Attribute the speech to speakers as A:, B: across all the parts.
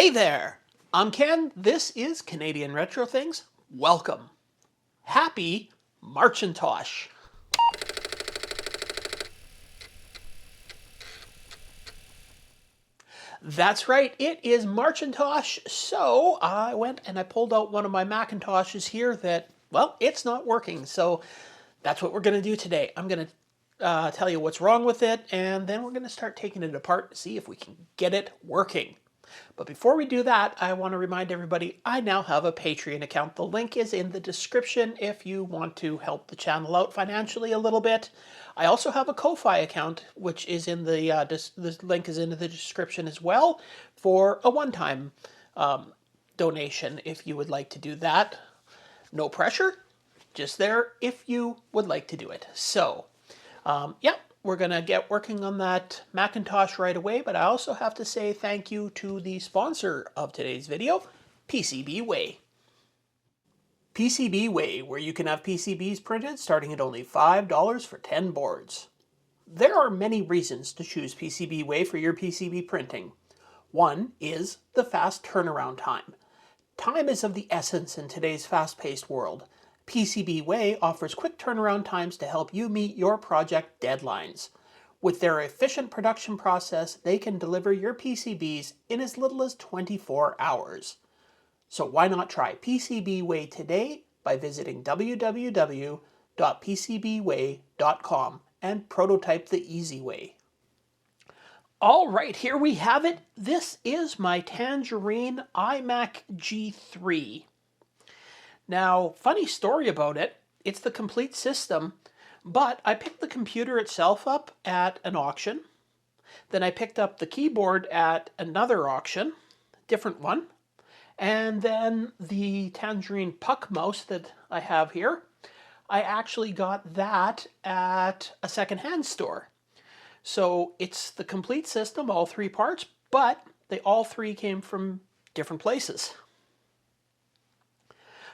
A: Hey there, I'm Ken. This is Canadian Retro Things. Welcome. Happy MARCHintosh. That's right, it is MARCHintosh. So I went and I pulled out one of my Macintoshes here that, well, it's not working. So that's what we're going to do today. I'm going to tell you what's wrong with it, and then we're going to start taking it apart to see if we can get it working. But before we do that, I want to remind everybody I now have a Patreon account. The link is in the description if you want to help the channel out financially a little bit. I also have a Ko-Fi account, which is in the link is in the description as well, for a one-time donation if you would like to do that. No pressure, just there if you would like to do it. So, yeah. We're going to get working on that Macintosh right away, but I also have to say thank you to the sponsor of today's video, PCBWay. PCBWay, where you can have PCBs printed starting at only $5 for 10 boards. There are many reasons to choose PCBWay for your PCB printing. One is the fast turnaround time. Time is of the essence in today's fast-paced world. PCBWay offers quick turnaround times to help you meet your project deadlines. With their efficient production process, they can deliver your PCBs in as little as 24 hours. So why not try PCBWay today by visiting www.pcbway.com and prototype the easy way. All right, here we have it. This is my Tangerine iMac G3. Now, funny story about it, it's the complete system, but I picked the computer itself up at an auction. Then I picked up the keyboard at another auction, different one. And then the Tangerine Puck mouse that I have here, I actually got that at a secondhand store. So it's the complete system, all three parts, but they all three came from different places.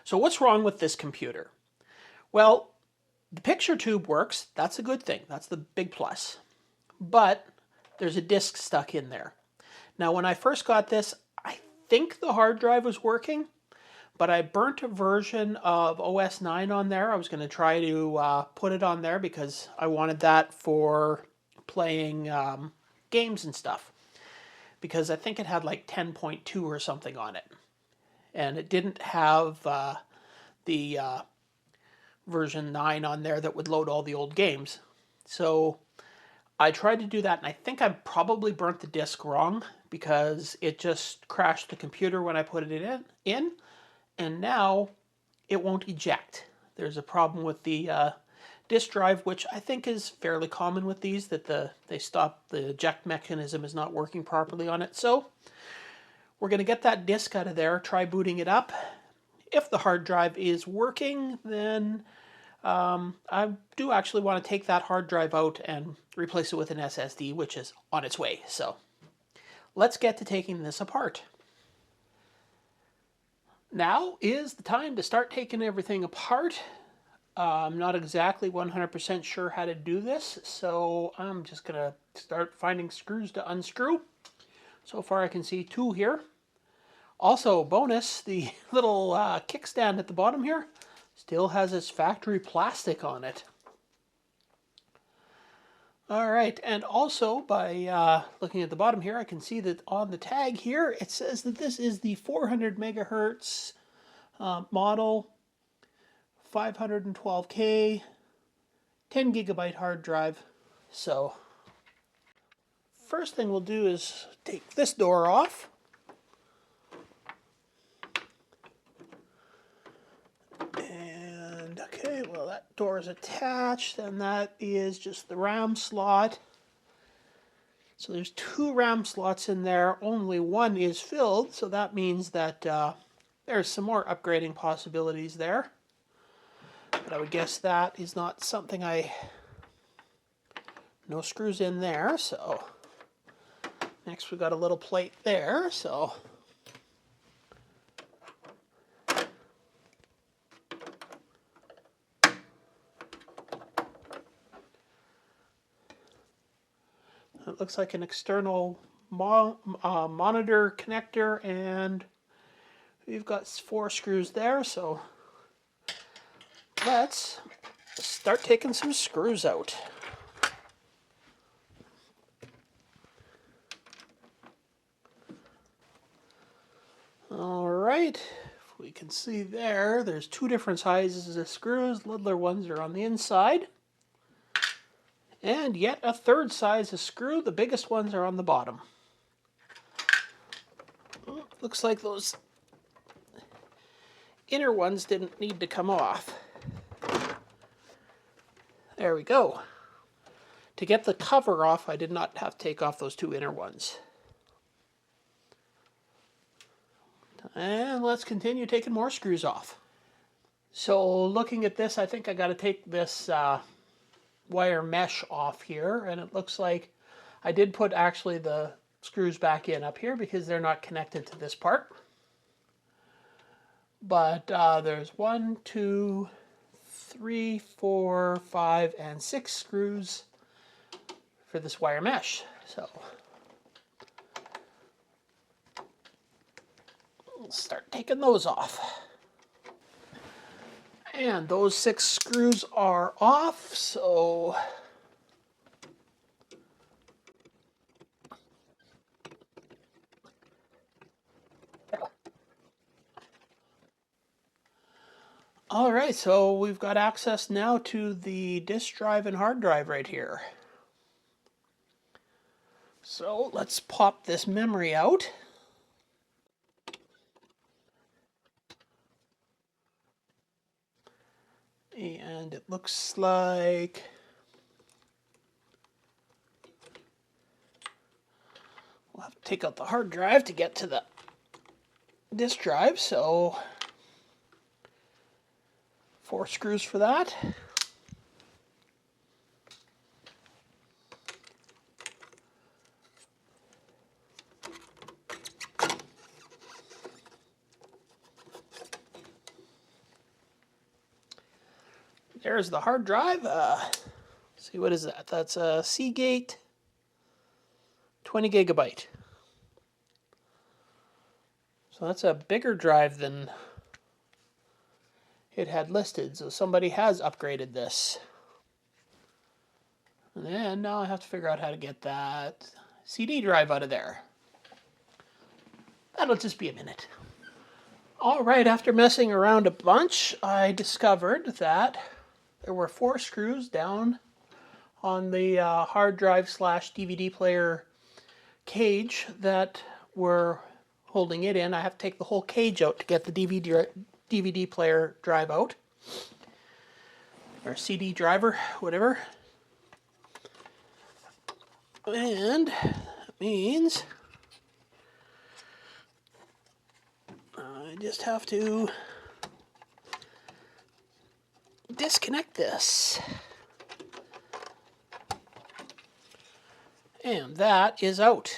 A: So what's wrong with this computer? Well, the picture tube works. That's a good thing. That's the big plus. But there's a disk stuck in there. Now, when I first got this, I think the hard drive was working, but I burnt a version of OS 9 on there. I was going to try to put it on there because I wanted that for playing games and stuff. Because I think it had like 10.2 or something on it. And it didn't have the version 9 on there that would load all the old games. So I tried to do that, and I think I probably burnt the disk wrong because it just crashed the computer when I put it in, and now it won't eject. There's a problem with the disk drive, which I think is fairly common with these, that the eject mechanism is not working properly on it. So we're going to get that disk out of there, try booting it up. If the hard drive is working, then I do actually want to take that hard drive out and replace it with an SSD, which is on its way. So let's get to taking this apart. Now is the time to start taking everything apart. I'm not exactly 100% sure how to do this, so I'm just going to start finding screws to unscrew. So far I can see two here. Also, bonus, the little kickstand at the bottom here still has its factory plastic on it. All right, and also by looking at the bottom here, I can see that on the tag here, it says that this is the 400 megahertz model, 512K, 10 gigabyte hard drive. So first thing we'll do is take this door off. And okay, well, that door is attached, and that is just the RAM slot. So there's two RAM slots in there, only one is filled, so that means that there's some more upgrading possibilities there. But I would guess that is not something no screws in there, so next we've got a little plate there, so it looks like an external monitor connector, and we've got 4 screws there, so let's start taking some screws out. All right, if we can see there's 2 different sizes of screws. Littler ones are on the inside. And yet a 3rd size of screw. The biggest ones are on the bottom. Looks like those inner ones didn't need to come off. There we go. To get the cover off, I did not have to take off those 2 inner ones. And let's continue taking more screws off. So looking at this, I think I got to take this wire mesh off here, and it looks like I did put actually the screws back in up here because they're not connected to this part. But there's 1, 2, 3, 4, 5, and 6 screws for this wire mesh. So we'll start taking those off. And those 6 screws are off, so all right, so we've got access now to the disk drive and hard drive right here. So let's pop this memory out. And it looks like we'll have to take out the hard drive to get to the disk drive, so 4 screws for that. There's the hard drive. See, what is that? That's a Seagate 20 gigabyte. So that's a bigger drive than it had listed. So somebody has upgraded this. And then now I have to figure out how to get that CD drive out of there. That'll just be a minute. All right, after messing around a bunch, I discovered that there were 4 screws down on the hard drive / DVD player cage that were holding it in. I have to take the whole cage out to get the DVD player drive out, or CD driver, whatever. And that means I just have to disconnect this. And that is out.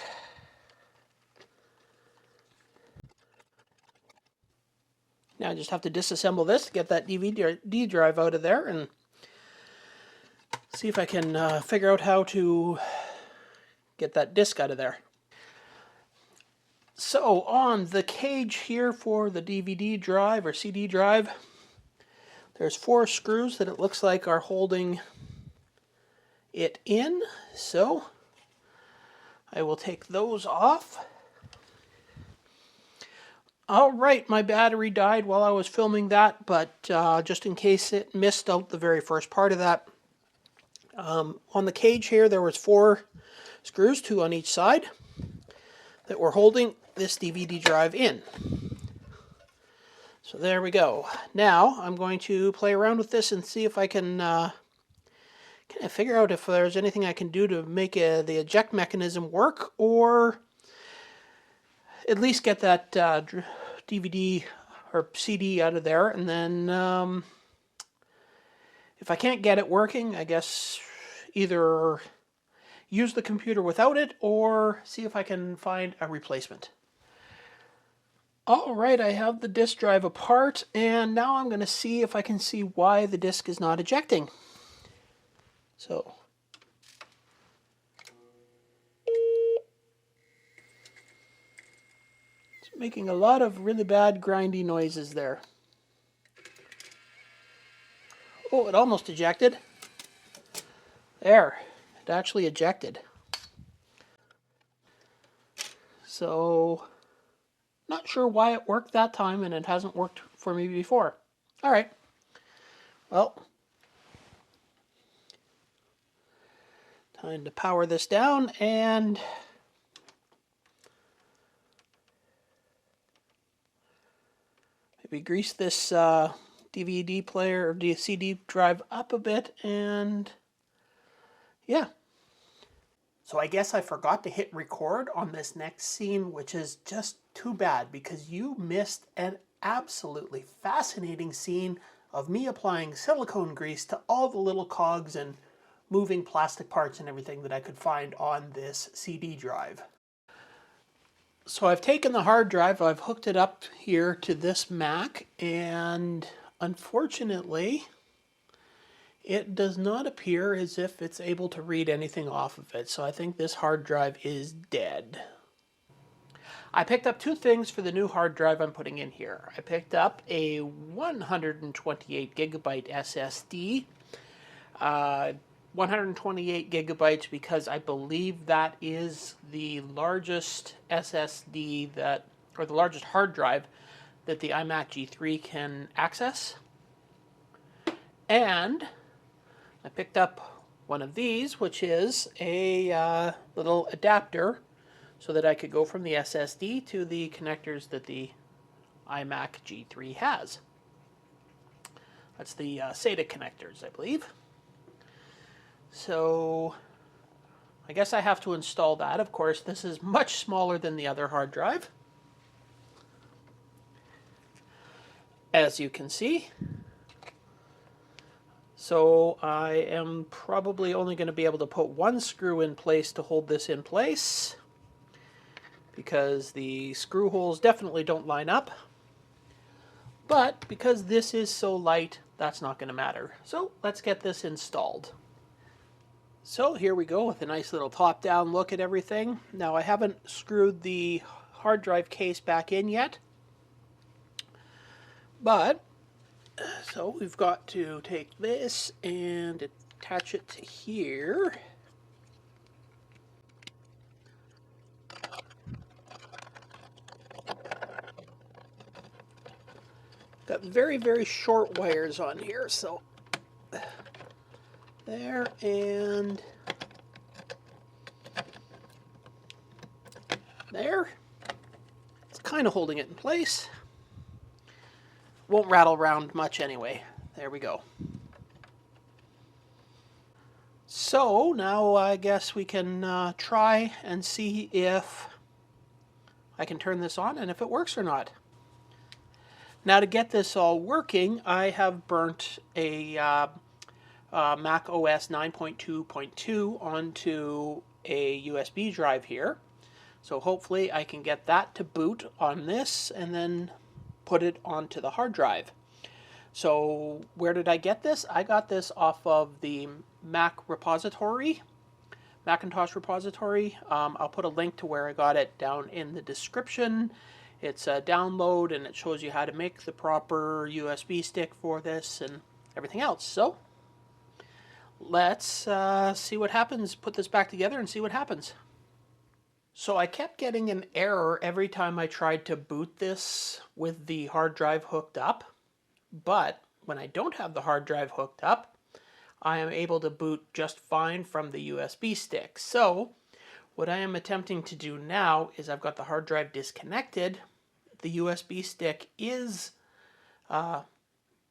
A: Now I just have to disassemble this to get that DVD drive out of there and see if I can figure out how to get that disc out of there. So on the cage here for the DVD drive or CD drive, there's 4 screws that it looks like are holding it in. So I will take those off. All right, my battery died while I was filming that, but just in case it missed out the very first part of that, on the cage here there was 4 screws, 2 on each side, that were holding this DVD drive in. So there we go. Now I'm going to play around with this and see if I can figure out if there's anything I can do to make the eject mechanism work, or at least get that DVD or CD out of there. And then if I can't get it working, I guess either use the computer without it or see if I can find a replacement. All right, I have the disk drive apart, and now I'm going to see if I can see why the disk is not ejecting. So It's making a lot of really bad grindy noises there. Oh, it almost ejected. There, it actually ejected. So, not sure why it worked that time, and it hasn't worked for me before. All right. Well, time to power this down and maybe grease this DVD player or CD drive up a bit, and yeah. So I guess I forgot to hit record on this next scene, which is just too bad because you missed an absolutely fascinating scene of me applying silicone grease to all the little cogs and moving plastic parts and everything that I could find on this CD drive. So I've taken the hard drive, I've hooked it up here to this Mac, and unfortunately it does not appear as if it's able to read anything off of it. So I think this hard drive is dead. I picked up two things for the new hard drive I'm putting in here. I picked up a 128 gigabyte SSD. 128 gigabytes because I believe that is the largest SSD that, or the largest hard drive that the iMac G3 can access. And I picked up one of these, which is a little adapter so that I could go from the SSD to the connectors that the iMac G3 has. That's the SATA connectors, I believe. So I guess I have to install that. Of course, this is much smaller than the other hard drive, as you can see. So I am probably only going to be able to put one screw in place to hold this in place, because the screw holes definitely don't line up. But because this is so light, that's not going to matter. So let's get this installed. So here we go with a nice little top-down look at everything. Now I haven't screwed the hard drive case back in yet, but so we've got to take this and attach it to here. Got very, very short wires on here, so there, and there. It's kind of holding it in place. Won't rattle around much anyway. There we go. So now I guess we can try and see if I can turn this on and if it works or not. Now to get this all working, I have burnt a Mac OS 9.2.2 onto a USB drive here. So hopefully I can get that to boot on this and then put it onto the hard drive. So where did I get this? I got this off of the Mac repository, MARCHintosh repository. I'll put a link to where I got it down in the description. It's a download and it shows you how to make the proper USB stick for this and everything else. So let's see what happens. Put this back together and see what happens. So I kept getting an error every time I tried to boot this with the hard drive hooked up. But when I don't have the hard drive hooked up, I am able to boot just fine from the USB stick. So what I am attempting to do now is I've got the hard drive disconnected. The USB stick is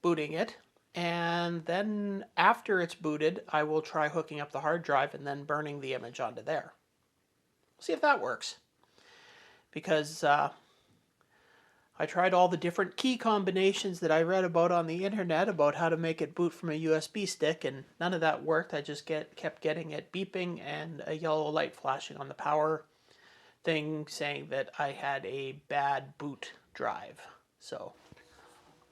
A: booting it. And then after it's booted, I will try hooking up the hard drive and then burning the image onto there. See if that works. Because I tried all the different key combinations that I read about on the internet about how to make it boot from a USB stick, and none of that worked. I just kept getting it beeping and a yellow light flashing on the power thing saying that I had a bad boot drive. So,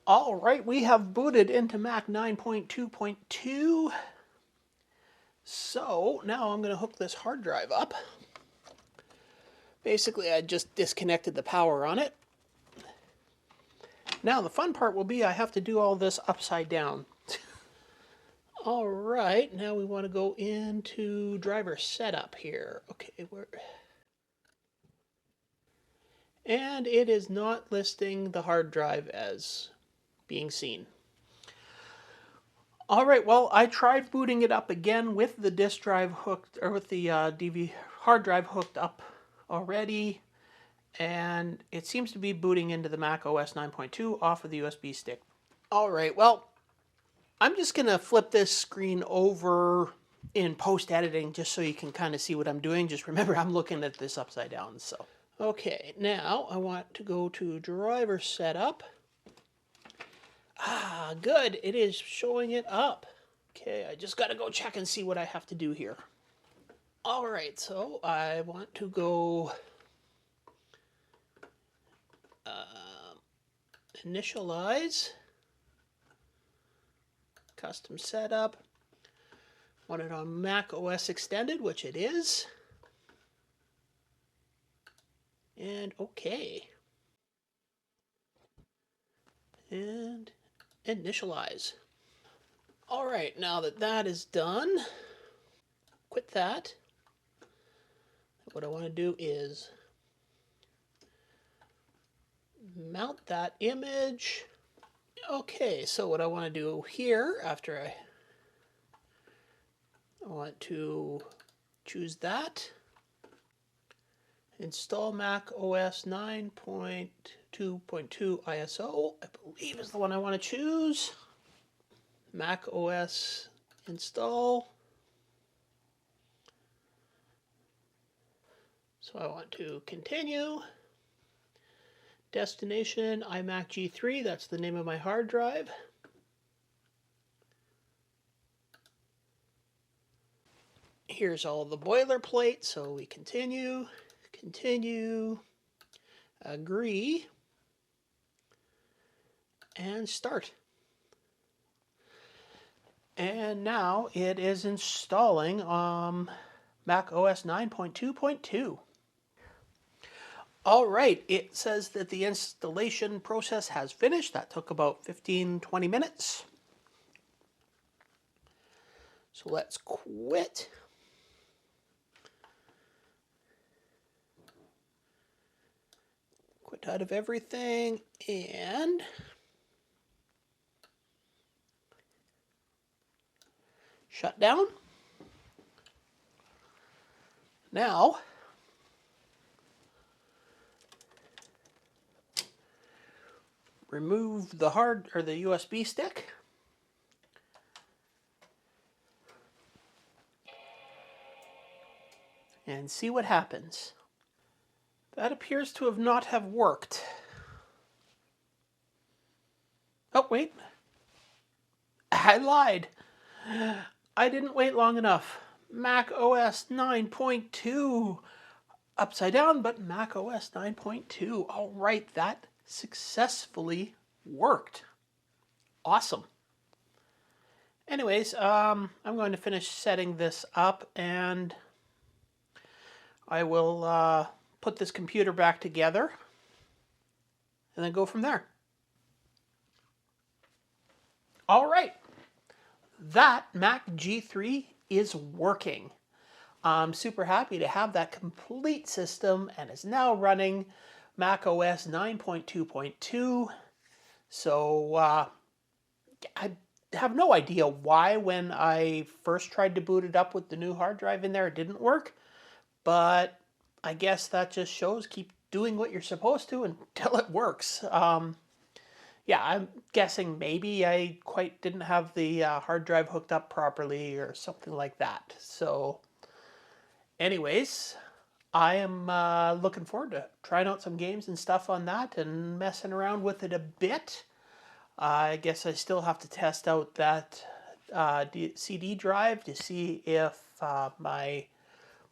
A: all right, we have booted into Mac 9.2.2. So now I'm going to hook this hard drive up, Basically, I just disconnected the power on it. Now the fun part will be I have to do all this upside down. All right, now we want to go into driver setup here. Okay, and it is not listing the hard drive as being seen. All right, well, I tried booting it up again with the disk drive hooked, or with the hard drive hooked up already, and it seems to be booting into the Mac OS 9.2 off of the USB stick. All right, well, I'm just going to flip this screen over in post-editing just so you can kind of see what I'm doing. Just remember, I'm looking at this upside down. So, okay, now I want to go to driver setup. Ah, good. It is showing it up. Okay, I just got to go check and see what I have to do here. All right, so I want to go initialize. Custom setup. Want it on Mac OS Extended, which it is. And OK. And initialize. All right, now that that is done, quit that. What I want to do is mount that image. Okay, so what I want to do here, after I want to choose that, install Mac OS 9.2.2 ISO, I believe is the one I want to choose. Mac OS install. So I want to continue. Destination, iMac G3, that's the name of my hard drive. Here's all the boilerplate, so we continue, agree, and start. And now it is installing Mac OS 9.2.2. All right, it says that the installation process has finished. That took about 15-20 minutes. So let's quit. Quit out of everything and shut down. Now, remove the the USB stick. And see what happens. That appears to have not have worked. Oh, wait. I lied. I didn't wait long enough. Mac OS 9.2. Upside down, but Mac OS 9.2. All right, that successfully worked. Awesome. Anyways, I'm going to finish setting this up, and I will put this computer back together and then go from there. All right, that Mac G3 is working. I'm super happy to have that complete system, and it's now running Mac OS 9.2.2. So I have no idea why when I first tried to boot it up with the new hard drive in there, it didn't work. But I guess that just shows keep doing what you're supposed to until it works. Yeah, I'm guessing maybe I quite didn't have the hard drive hooked up properly or something like that. So anyways, I am looking forward to trying out some games and stuff on that and messing around with it a bit. I guess I still have to test out that CD drive to see if my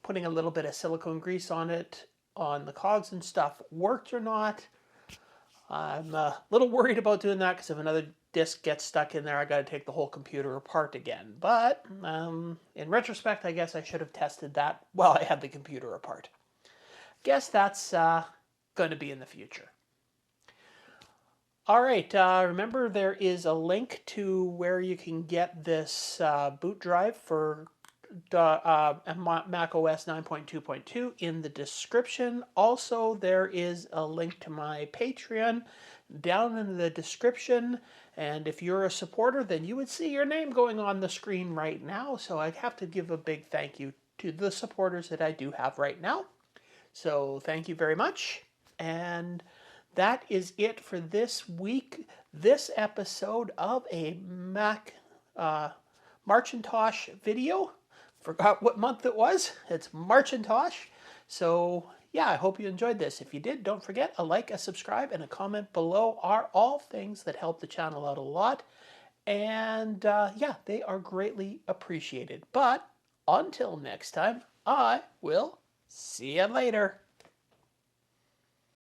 A: putting a little bit of silicone grease on it, on the cogs and stuff, worked or not. I'm a little worried about doing that because if another disk gets stuck in there, I got to take the whole computer apart again. But in retrospect, I guess I should have tested that while I had the computer apart. guess that's going to be in the future. All right, remember there is a link to where you can get this boot drive for Mac OS 9.2.2 in the description. Also, there is a link to my Patreon down in the description. And if you're a supporter, then you would see your name going on the screen right now. So I have to give a big thank you to the supporters that I do have right now. So thank you very much. And that is it for this week, this episode of a Mac MARCHintosh video. Forgot what month it was. It's MARCHintosh. So yeah, I hope you enjoyed this. If you did, don't forget a like, a subscribe, and a comment below are all things that help the channel out a lot. And yeah, they are greatly appreciated. But until next time, I will see you later.